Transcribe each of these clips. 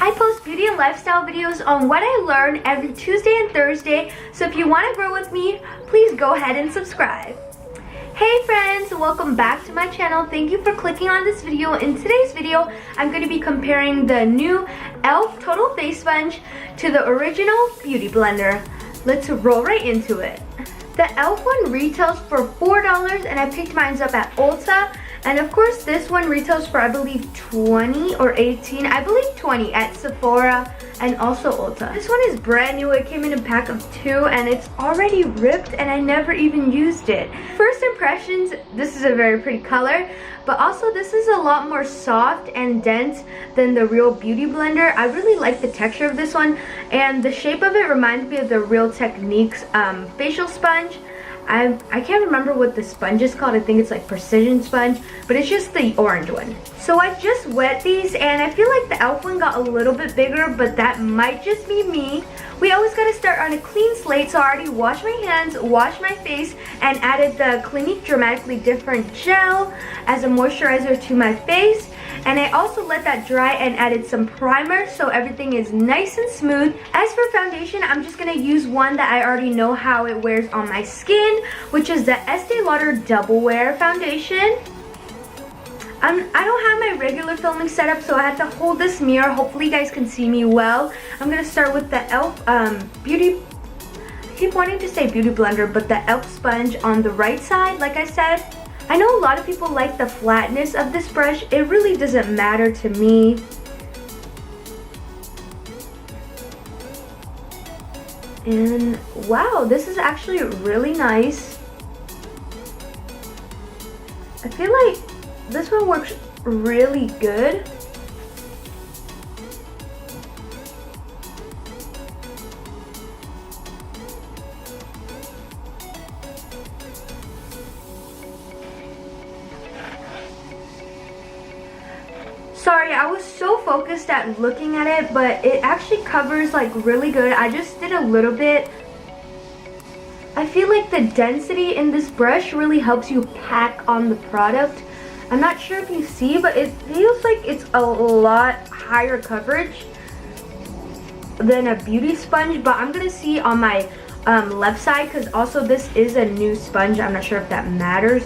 I post beauty and lifestyle videos on what I learn every Tuesday and Thursday, so if you want to grow with me, please go ahead and subscribe. Hey friends, welcome back to my channel. Thank you for clicking on this video. In today's video, I'm going to be comparing the new e.l.f. Total Face Sponge to the original Beauty Blender. Let's roll right into it. The e.l.f. one retails for $4 and I picked mine up at Ulta. And of course this one retails for I believe 20 or 18, I believe 20 at Sephora and also Ulta. This one is brand new. It came in a pack of 2 and it's already ripped and I never even used it. First impressions, this is a very pretty color, but also this is a lot more soft and dense than the real Beauty Blender. I really like the texture of this one, and the shape of it reminds me of the Real Techniques facial sponge. I can't remember what the sponge is called. I think it's like precision sponge, but it's just the orange one. So I just wet these and I feel like the e.l.f. one got a little bit bigger, but that might just be me. We always gotta start on a clean slate, so I already washed my hands, washed my face, and added the Clinique Dramatically Different gel as a moisturizer to my face. And I also let that dry and added some primer so everything is nice and smooth. As for foundation, I'm just going to use one that I already know how it wears on my skin, which is the Estee Lauder Double Wear Foundation. I don't have my regular filming setup, so I had to hold this mirror. Hopefully you guys can see me well. I'm going to start with the e.l.f. Beauty... I keep wanting to say Beauty Blender, but the e.l.f. sponge on the right side, like I said. I know a lot of people like the flatness of this brush. It really doesn't matter to me. And wow, this is actually really nice. I feel like this one works really good. Sorry, I was so focused at looking at it, but it actually covers like really good. I just did a little bit. I feel like the density in this brush really helps you pack on the product. I'm not sure if you see, but it feels like it's a lot higher coverage than a beauty sponge, but I'm gonna see on my left side, because also this is a new sponge. I'm not sure if that matters.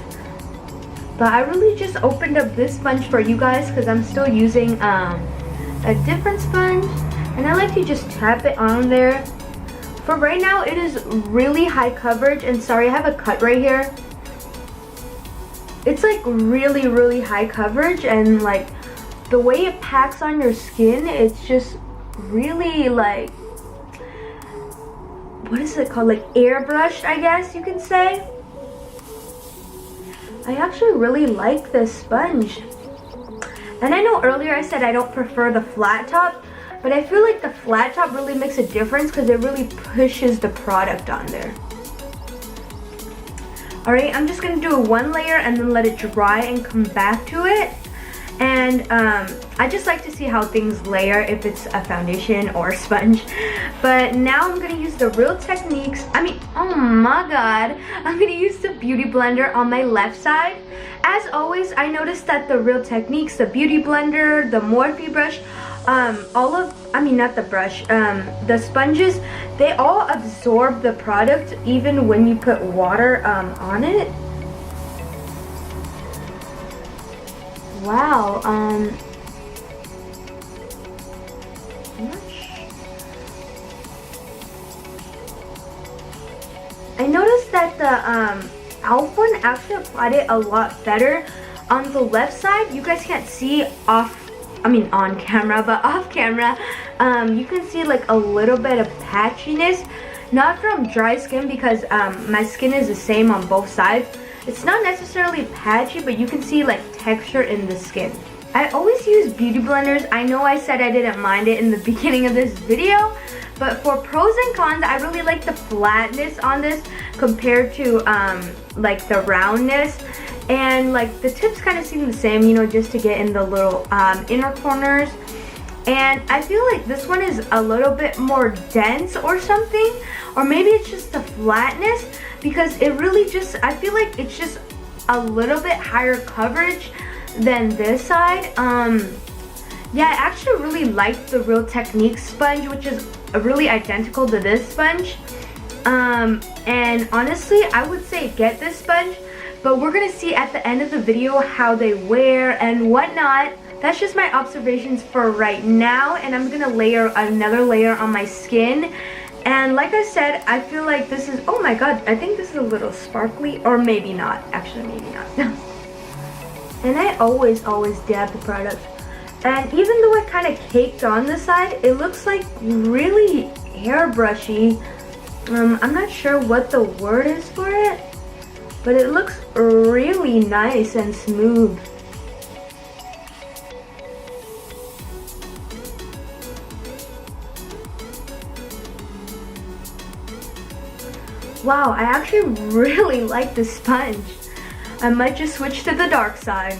But I really just opened up this sponge for you guys because I'm still using a different sponge. And I like to just tap it on there. For right now, it is really high coverage. And sorry, I have a cut right here. It's like really, really high coverage. And like the way it packs on your skin, it's just really like, what is it called? Like airbrushed, I guess you can say. I actually really like this sponge. And I know earlier I said I don't prefer the flat top, but I feel like the flat top really makes a difference because it really pushes the product on there. Alright, I'm just going to do one layer and then let it dry and come back to it. And I just like to see how things layer, if it's a foundation or a sponge. But now I'm going to use the Real Techniques. Oh my god. I'm going to use the Beauty Blender on my left side. As always, I noticed that the Real Techniques, the Beauty Blender, the Morphe brush, the sponges, they all absorb the product even when you put water on it. Wow, I noticed that the e.l.f. one actually applied it a lot better on the left side. You guys can't see on camera, but off camera, you can see like a little bit of patchiness, not from dry skin because my skin is the same on both sides. It's not necessarily patchy, but you can see like texture in the skin. I always use beauty blenders. I know I said I didn't mind it in the beginning of this video, but for pros and cons, I really like the flatness on this compared to like the roundness. And like the tips kind of seem the same, you know, just to get in the little inner corners. And I feel like this one is a little bit more dense or something, or maybe it's just the flatness, because it really just, I feel like it's just a little bit higher coverage than this side. Yeah, I actually really like the Real Technique sponge, which is really identical to this sponge. And honestly, I would say get this sponge, but we're gonna see at the end of the video how they wear and whatnot. That's just my observations for right now, and I'm gonna layer another layer on my skin. And like I said, I feel like this is, oh my god, I think this is a little sparkly, or maybe not, actually maybe not. And I always dab the product. And even though it kind of caked on the side, it looks like really hairbrushy. I'm not sure what the word is for it, but it looks really nice and smooth. Wow, I actually really like this sponge. I might just switch to the dark side.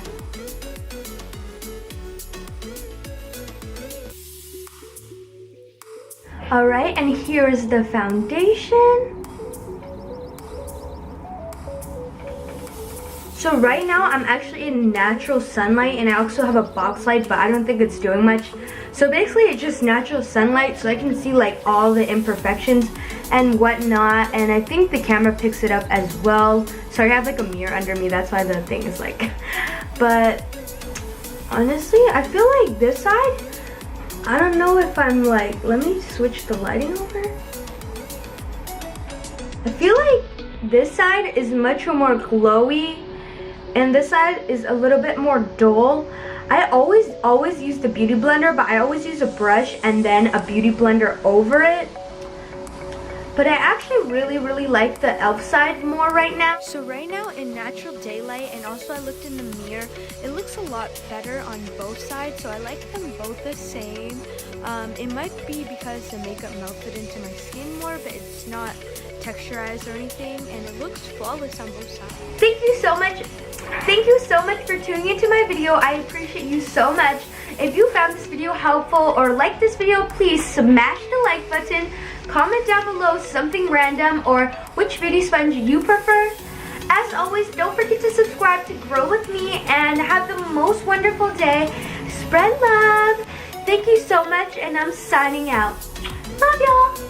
Alright, and here is the foundation. So right now I'm actually in natural sunlight, and I also have a box light, but I don't think it's doing much. So basically it's just natural sunlight, so I can see like all the imperfections and whatnot, and I think the camera picks it up as well. Sorry, I have like a mirror under me, that's why the thing is like, but honestly I feel like this side, I don't know if I'm like, let me switch the lighting over. I feel like this side is much more glowy and this side is a little bit more dull. I always use the beauty blender, but I always use a brush and then a beauty blender over it. But I actually really like the e.l.f. side more right now. So right now in natural daylight, and also I looked in the mirror, it looks a lot better on both sides, so I like them both the same. It might be because the makeup melted into my skin more, but it's not texturized or anything, and it looks flawless on both sides. Thank you so much for tuning into my video. I appreciate you so much. If you found this video helpful or liked this video, please smash the like button. Comment down below something random or which beauty sponge you prefer. As always, don't forget to subscribe to grow with me, and have the most wonderful day. Spread love. Thank you so much, and I'm signing out. Love y'all.